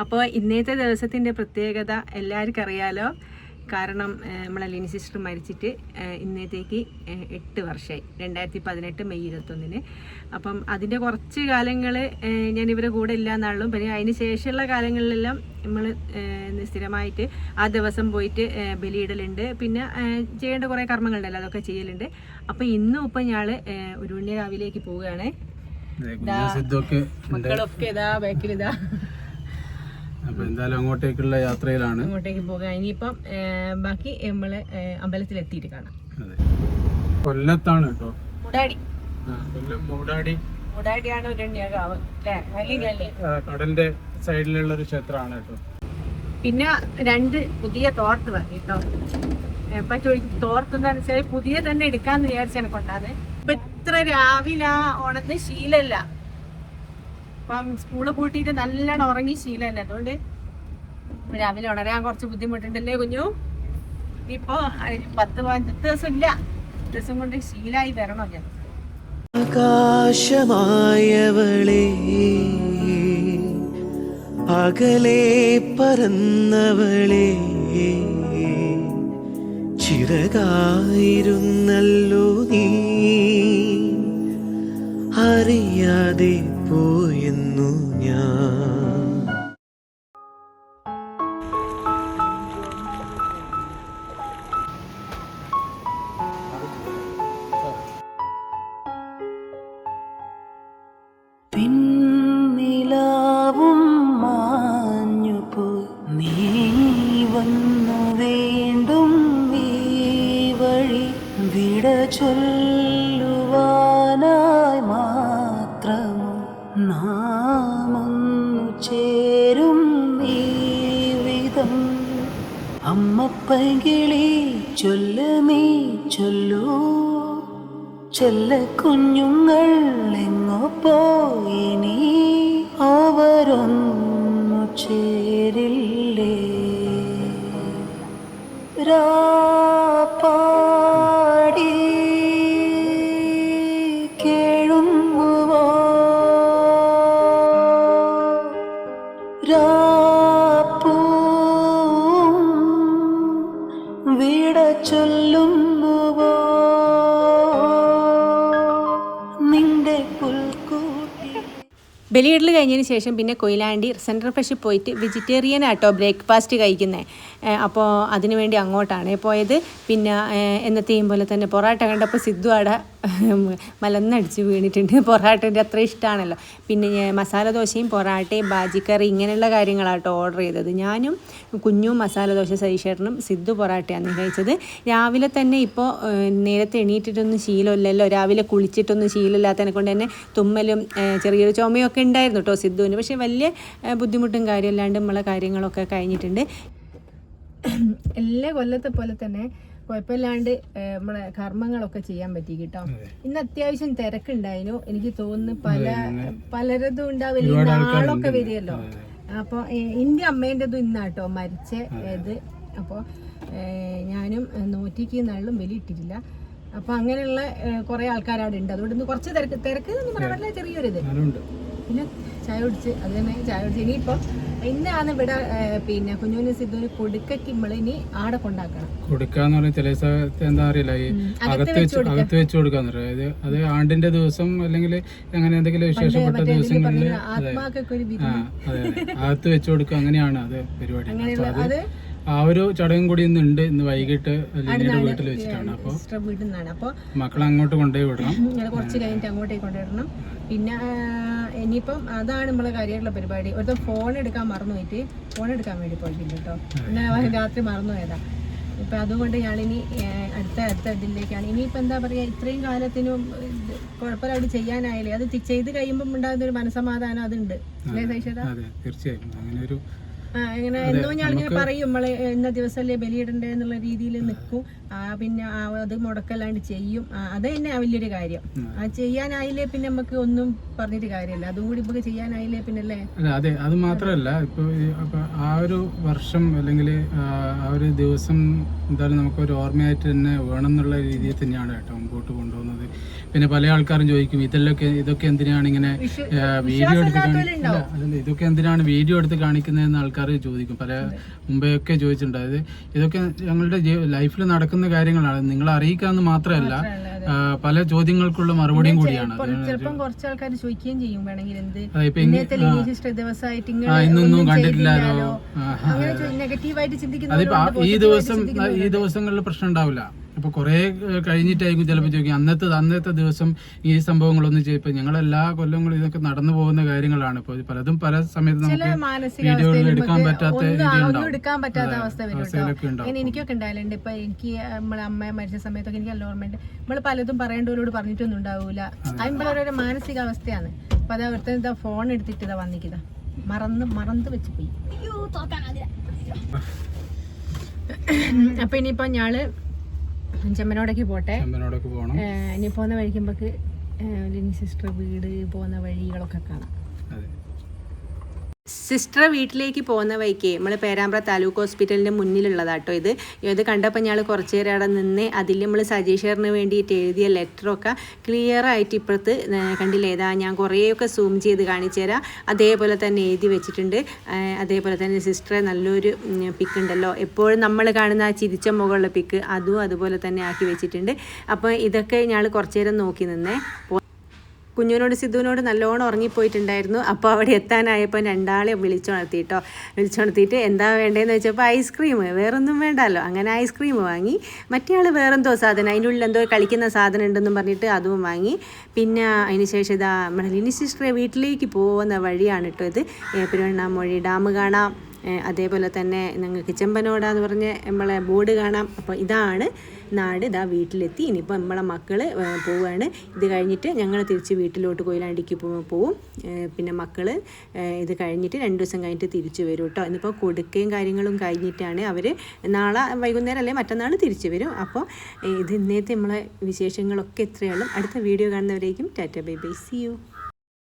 അപ്പോൾ ഇന്നത്തെ ദിവസത്തിൻ്റെ പ്രത്യേകത എല്ലാവർക്കും അറിയാലോ. കാരണം നമ്മളെ ലിനി സിസ്റ്റർ മരിച്ചിട്ട് ഇന്നത്തേക്ക് 8 വർഷമായി, 2018 മെയ് 21. അപ്പം അതിൻ്റെ കുറച്ച് കാലങ്ങൾ ഞാൻ ഇവരെ കൂടെ ഇല്ല എന്നാളും, പിന്നെ അതിന് ശേഷമുള്ള കാലങ്ങളിലെല്ലാം നമ്മൾ സ്ഥിരമായിട്ട് ആ ദിവസം പോയിട്ട് ബലിയിടലുണ്ട്, പിന്നെ ചെയ്യേണ്ട കുറേ കർമ്മങ്ങളുണ്ടല്ലോ, അതൊക്കെ ചെയ്യലുണ്ട്. അപ്പം ഇന്നും ഇപ്പം ഞാൻ ഉരുണ്യകാവിലേക്ക് പോവുകയാണ്. മക്കളൊക്കെ ഇതാ ബാക്കിൽ ഇതാ. അപ്പൊ എന്തായാലും അങ്ങോട്ടേക്കുള്ള യാത്രയിലാണ്, അങ്ങോട്ടേക്ക് പോകാം. ഇനിയിപ്പം ബാക്കി നമ്മള് അമ്പലത്തിൽ എത്തിയിട്ട് കാണാം. കൊല്ലത്താണ് കേട്ടോ, മൂടാടി. കൊല്ലം മൂടാടിയാണ് ഉരുണ്യകാവ് അല്ലേ, കടലിന്റെ സൈഡിലുള്ള ഒരു ക്ഷേത്രമാണ് കേട്ടോ. പിന്നെ 2 പുതിയ തോർത്ത് വാങ്ങി കേട്ടോ. ഇപ്പൊ ചോദിക്കും തോർത്തെന്ന് വെച്ചാൽ പുതിയ തന്നെ എടുക്കാന്ന് വിചാരിച്ചാണ് കൊണ്ടാണ്. ഇപ്പൊ ഇത്ര രാവിലെ ഉണർന്ന് ശീലല്ല, അപ്പം സ്കൂള് പൂട്ടിയിട്ട് നല്ലോണം ഉറങ്ങി ശീലമല്ല, അതുകൊണ്ട് രാവിലെ ഉണരാൻ കുറച്ച് ബുദ്ധിമുട്ടുണ്ടല്ലേ കുഞ്ഞു. ഇപ്പൊ 10-15 ദിവസം ഇല്ല, ദിവസം കൊണ്ട് ശീലായി വരണോ ഞാൻ. ആകാശമായവളെ അകലെ പറന്നവളെ ചിറകായിരുന്നല്ലോ നീ, അറിയാതെ പോയെന്നു ഞാൻ. പിന്നിലാവും മാഞ്ഞുപോയി, നീ വന്നു വീണ്ടും ഈ വഴി വിട ചൊല്ലുവാനായി മാത്രമോ നാമൊന്നു ചേരും ഈ വിധം. അമ്മപ്പകിളി ചൊല്ല് നീ ചൊല്ലൂ, ചെല്ല കുഞ്ഞുങ്ങൾ എങ്ങോ പോയിനി അവരൊന്നു ചേരില്ലേ. രാപ്പാടി കേഴുന്നുവോ രാപ്പൂം വിട ചൊല്ലുന്നുവോ നിന്റെ പുൽക്കൂട്ടി. ബലിയിടൽ കഴിഞ്ഞതിന് ശേഷം പിന്നെ കൊയിലാണ്ടി സെൻട്രൽ ഫ്രഷിൽ പോയിട്ട് വെജിറ്റേറിയൻ ആട്ടോ ബ്രേക്ക്ഫാസ്റ്റ് കഴിക്കുന്നത്. അപ്പോൾ അതിനു വേണ്ടി അങ്ങോട്ടാണ് പോയത്. പിന്നെ എന്നത്തെയും പോലെ തന്നെ പൊറാട്ട കണ്ടപ്പോൾ സിദ്ധു അവിടെ മലന്നടിച്ച് വീണിട്ടുണ്ട്. പൊറാട്ടൻ്റെ അത്ര ഇഷ്ടമാണല്ലോ. പിന്നെ മസാല ദോശയും പൊറാട്ടയും ബാജിക്കറി ഇങ്ങനെയുള്ള കാര്യങ്ങളാട്ടോ ഓർഡർ ചെയ്തത്. ഞാനും കുഞ്ഞും മസാല ദോശ, സതീഷേട്ടനും സിദ്ധു പൊറാട്ടയാണ് കഴിച്ചത്. രാവിലെ തന്നെ ഇപ്പോൾ നേരത്തെ എണീറ്റിട്ടൊന്നും ശീലമില്ലല്ലോ, രാവിലെ കുളിച്ചിട്ടൊന്നും ശീലമില്ലാത്തതിനെ കൊണ്ട് തന്നെ തുമ്മലും ചെറിയൊരു ചുമയൊക്കെ ഉണ്ടായിരുന്നു കേട്ടോ സിദ്ധുവിന്. പക്ഷേ വലിയ ബുദ്ധിമുട്ടും കാര്യമില്ലാണ്ട് നമ്മളെ കാര്യങ്ങളൊക്കെ കഴിഞ്ഞിട്ടുണ്ട്. എല്ലാ കൊല്ലത്തെ പോലെ തന്നെ കുഴപ്പമില്ലാണ്ട് നമ്മളെ കർമ്മങ്ങളൊക്കെ ചെയ്യാൻ പറ്റി കേട്ടോ. ഇന്ന് അത്യാവശ്യം തിരക്കുണ്ടായിരുന്നു. എനിക്ക് തോന്നുന്നു പലരതും ഉണ്ടാവില്ല, നാളൊക്കെ വരികയല്ലോ. അപ്പോൾ എൻ്റെ അമ്മേൻ്റെതും ഇന്നാട്ടോ മരിച്ച ഇത്. അപ്പോൾ ഞാനും നോറ്റിക്ക് നാളിലും ബലിയിട്ടിട്ടില്ല. അപ്പോൾ അങ്ങനെയുള്ള കുറേ ആൾക്കാരവിടെ ഉണ്ട്. അതുകൊണ്ട് ഇന്ന് കുറച്ച് തിരക്ക് എന്ന് പറയാൻ പറ്റില്ല, ചെറിയൊരിത്. പിന്നെ ചായ കുടിച്ച് അത് തന്നെ ചായ കുടിച്ച് ഇനിയിപ്പം ഇന്നാണ് ഇവിടെ പിന്നെ കുഞ്ഞുവിന് സിദ്ധുവിന് കൊടുക്കയ്ക്ക് നമ്മളിനി ആടെ കൊണ്ടാക്കണം. കൊടുക്കാന്ന് പറഞ്ഞാൽ ചില സ്ഥലത്ത് എന്താ അറിയില്ല, ഈ അകത്ത് വെച്ച് കൊടുക്കാന്ന് പറയാം. അത് ആണ്ടിന്റെ ദിവസം അല്ലെങ്കിൽ അങ്ങനെ എന്തെങ്കിലും വിശേഷപ്പെട്ട ദിവസങ്ങളിൽ ആത്മാക്കൊക്കെ ഒരു അകത്ത് വെച്ച് കൊടുക്കുക, അങ്ങനെയാണ് അത് പരിപാടി. അത് ആ ഒരു ചടങ്ങും കൂടി ഇന്നുണ്ട്. ഇന്ന് വൈകിട്ട് ലിനിയുടെ വീട്ടിൽ വെച്ചിട്ടാണ്. അപ്പോൾ മക്കളെ അങ്ങോട്ട് കൊണ്ടുപോയി വിടണം, കുറച്ച് കഴിഞ്ഞിട്ട് അങ്ങോട്ടേക്ക് കൊണ്ടുവിടണം. പിന്നെ ഇനിയിപ്പം അതാണ് നമ്മളെ കാര്യമായിട്ടുള്ള പരിപാടി. ഒരു ഫോൺ എടുക്കാൻ എടുക്കാൻ വേണ്ടി പോയിട്ടുണ്ട് കേട്ടോ. പിന്നെ രാത്രി മറന്നു പോയതാ. ഇപ്പം അതുകൊണ്ട് ഞാനിനി അടുത്ത ഇതിലേക്കാണ്. ഇനിയിപ്പോൾ എന്താ പറയുക, ഇത്രയും കാലത്തിനും കുഴപ്പമില്ല, അവിടെ ചെയ്യാനായില്ലേ. അത് ചെയ്ത് കഴിയുമ്പം ഉണ്ടാകുന്നൊരു മനസ്സമാധാനം അതുണ്ട് അല്ലേ സൈഷേട്ടാ? തീർച്ചയായും അങ്ങനെ ഒരു ഇങ്ങനെ എന്നോ ഞാനിങ്ങനെ പറയും നമ്മള് ഇന്ന ദിവസമല്ലേ ബലിയിടണ്ടേ എന്നുള്ള രീതിയിൽ നിൽക്കും. പിന്നെ അത് മുടക്കല്ലാണ്ട് ചെയ്യും. അത് തന്നെ വലിയൊരു കാര്യം. ചെയ്യാനായില്ലേ പിന്നെ നമുക്ക് ഒന്നും പറഞ്ഞിട്ട് കാര്യമില്ല. അതും കൂടി ഇപ്പൊ ചെയ്യാനായില്ലേ പിന്നല്ലേ. അതെ, അത് മാത്രമല്ല ഇപ്പൊ ആ ഒരു വർഷം അല്ലെങ്കിൽ ആ ഒരു ദിവസം എന്തായാലും നമുക്കൊരു ഓർമ്മയായിട്ട് തന്നെ വേണം എന്നുള്ള രീതിയിൽ തന്നെയാണ് കേട്ടോ മുമ്പോട്ട് കൊണ്ടുപോകുന്നത്. പിന്നെ പല ആൾക്കാരും ചോദിക്കും ഇതൊക്കെ എന്തിനാണ് ഇങ്ങനെ വീഡിയോ എടുത്ത് ഇതൊക്കെ എന്തിനാണ് വീഡിയോ എടുത്ത് കാണിക്കുന്നതെന്ന് ആൾക്കാർ ചോദിക്കും. മുമ്പേ ഒക്കെ ചോദിച്ചിട്ടുണ്ട്. അതായത് ഇതൊക്കെ ഞങ്ങളുടെ ലൈഫിൽ നടക്കുന്ന കാര്യങ്ങളാണ്, നിങ്ങളെ അറിയിക്കാന്ന് മാത്രമല്ല പല ചോദ്യങ്ങൾക്കുള്ള മറുപടിയും കൂടിയാണ്. ചിലപ്പം കുറച്ച് ആൾക്കാർ ചോദിക്കുകയും ചെയ്യും വേണമെങ്കിൽ ഇന്നൊന്നും കണ്ടിട്ടില്ലല്ലോ, നെഗറ്റീവായിട്ട് ചിന്തിക്കുന്ന ഈ ദിവസങ്ങളിൽ പ്രശ്നം ഉണ്ടാവില്ല. അപ്പൊ കുറെ കഴിഞ്ഞിട്ടായിരിക്കും ചിലപ്പോൾ ചോദിക്കും അന്നത്തെ ദിവസം ഈ സംഭവങ്ങളൊന്നും ചെയ്യപ്പോൾ ഞങ്ങളെല്ലാ കൊല്ലങ്ങളും ഇതൊക്കെ നടന്നു പോകുന്ന കാര്യങ്ങളാണ്. ഇപ്പോൾ പലതും പല സമയത്ത് നമുക്ക് വീഡിയോകൾ എടുക്കാൻ പറ്റാത്ത അവസ്ഥ വരും. എനിക്കൊക്കെ ഉണ്ടായാലുണ്ട്. ഇപ്പൊ എനിക്ക് നമ്മളെ അമ്മ മരിച്ച സമയത്തൊക്കെ എനിക്ക് നല്ല ഓർമ്മയുണ്ട്. നമ്മൾ പലതും പറയേണ്ടവരോട് പറഞ്ഞിട്ടൊന്നും ഉണ്ടാവൂല. അതിനുള്ള മാനസികാവസ്ഥയാണ്. അപ്പൊ അത് അവിടുത്തെ ഫോൺ എടുത്തിട്ട് ഇതാ വന്നിക്കിതാ മറന്ന് വെച്ച് പോയി. അപ്പൊ ഇനിയിപ്പോ ഞാള് ചെമ്മനോടേക്ക് പോട്ടെ. ഇനി പോകുന്ന വഴിക്കുമ്പോക്ക് ലിനി സിസ്റ്റർ വീട് പോകുന്ന വഴികളൊക്കെ കാണാം. സിസ്റ്റർ വീട്ടിലേക്ക് പോകുന്ന വഴിക്ക് നമ്മൾ പേരാമ്പ്ര താലൂക്ക് ഹോസ്പിറ്റലിൻ്റെ മുന്നിലുള്ളതാട്ടോ ഇത് കണ്ടപ്പോൾ ഞങ്ങൾ കുറച്ച് നേരം അവിടെ നിന്ന് അതിൽ നമ്മൾ സജീഷറിന് വേണ്ടിയിട്ട് എഴുതിയ ലെറ്ററൊക്കെ ക്ലിയർ ആയിട്ട് ഇപ്പുറത്ത് കണ്ടില്ലേ. ഏതാ ഞാൻ കുറേയൊക്കെ സൂം ചെയ്ത് കാണിച്ചു തരാം. അതേപോലെ തന്നെ എഴുതി വെച്ചിട്ടുണ്ട്. അതേപോലെ തന്നെ സിസ്റ്ററെ നല്ലൊരു പിക്ക് ഉണ്ടല്ലോ, എപ്പോഴും നമ്മൾ കാണുന്ന ആ ചിരിച്ച മുകളുള്ള പിക്ക് അതും അതുപോലെ തന്നെ ആക്കി വെച്ചിട്ടുണ്ട്. അപ്പോൾ ഇതൊക്കെ ഞങ്ങൾ കുറച്ച് നേരം നോക്കി നിന്നേ. കുഞ്ഞുവിനോട് സിദ്ധുവിനോട് നല്ലോണം ഉറങ്ങിപ്പോയിട്ടുണ്ടായിരുന്നു. അപ്പോൾ അവിടെ എത്താനായപ്പോൾ രണ്ടാളെ വിളിച്ചുണർത്തിയിട്ട് എന്താ വേണ്ടതെന്ന് വെച്ചപ്പോൾ ഐസ്ക്രീം, വേറൊന്നും വേണ്ടല്ലോ. അങ്ങനെ ഐസ്ക്രീം വാങ്ങി. മറ്റേ ആൾ വേറെന്തോ സാധനം, അതിൻ്റെ ഉള്ളിൽ എന്തോ കളിക്കുന്ന സാധനം ഉണ്ടെന്നും പറഞ്ഞിട്ട് അതും വാങ്ങി. പിന്നെ അതിന് ശേഷം ഇതാ നമ്മുടെ ലിനി സിസ്റ്ററെ വീട്ടിലേക്ക് പോകുന്ന വഴിയാണ് കേട്ടോ ഇത്. പെരുവണ്ണാമൊഴി ഡാം കാണാം. അതേപോലെ തന്നെ ഞങ്ങൾക്ക് ചെമ്പനോടാന്ന് പറഞ്ഞ് നമ്മളെ ബോർഡ് കാണാം. അപ്പോൾ ഇതാണ് നാട്. ഇതാ വീട്ടിലെത്തി. ഇനിയിപ്പോൾ നമ്മളെ മക്കൾ പോവുകയാണ്. ഇത് കഴിഞ്ഞിട്ട് ഞങ്ങൾ തിരിച്ച് വീട്ടിലോട്ട് കൊയിലാണ്ടിക്ക് പോവും. പിന്നെ മക്കൾ ഇത് കഴിഞ്ഞിട്ട് 2 ദിവസം കഴിഞ്ഞിട്ട് തിരിച്ചു വരും കേട്ടോ. ഇന്നിപ്പോൾ കൊടുക്കുകയും കാര്യങ്ങളും കഴിഞ്ഞിട്ടാണ് അവർ നാളെ വൈകുന്നേരം അല്ലെ മറ്റന്നാൾ തിരിച്ചു വരും. അപ്പോൾ ഇത് ഇന്നത്തെ നമ്മളെ വിശേഷങ്ങളൊക്കെ എത്രയുള്ളൂ. അടുത്ത വീഡിയോ കാണുന്നവരേക്കും tata bye bye, see U.